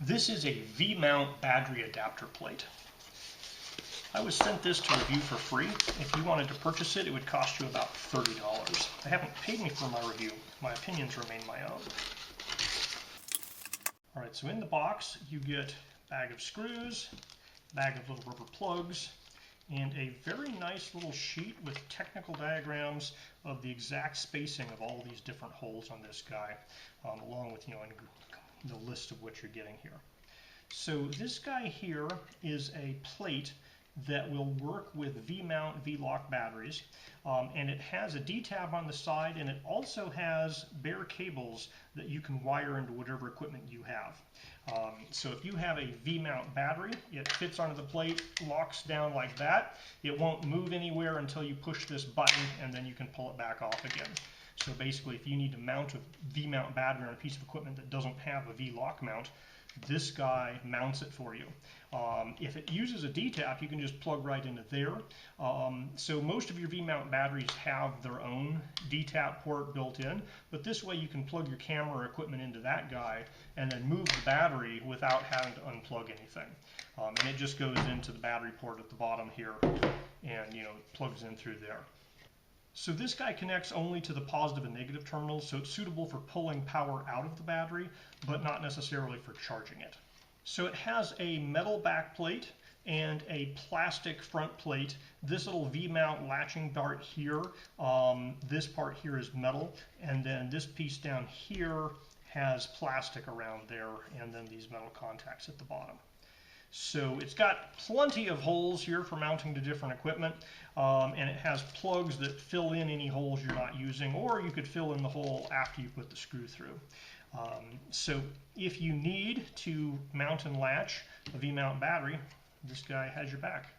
This is a V-mount battery adapter plate. I was sent this to review for free. If you wanted to purchase it, it would cost you about $30. They haven't paid me for my review. My opinions remain my own. Alright, so in the box you get a bag of screws, a bag of little rubber plugs, and a very nice little sheet with technical diagrams of the exact spacing of all these different holes on this guy, along with the list of what you're getting here. So this guy here is a plate that will work with V-mount V-lock batteries, and it has a D-tab on the side, and it also has bare cables that you can wire into whatever equipment you have. So if you have a V-mount battery, it fits onto the plate, locks down like that. It won't move anywhere until you push this button, and then you can pull it back off again. So basically, if you need to mount a V-mount battery on a piece of equipment that doesn't have a V-lock mount, this guy mounts it for you. If it uses a D-tap, you can just plug right into there. So most of your V-mount batteries have their own D-tap port built in, but this way you can plug your camera or equipment into that guy and then move the battery without having to unplug anything. And it just goes into the battery port at the bottom here and plugs in through there. So this guy connects only to the positive and negative terminals, so it's suitable for pulling power out of the battery, but not necessarily for charging it. So it has a metal back plate and a plastic front plate. This little V-mount latching dart here, this part here is metal, and then this piece down here has plastic around there, and then these metal contacts at the bottom. So it's got plenty of holes here for mounting to different equipment, and it has plugs that fill in any holes you're not using, or you could fill in the hole after you put the screw through. So if you need to mount and latch a V-mount battery, this guy has your back.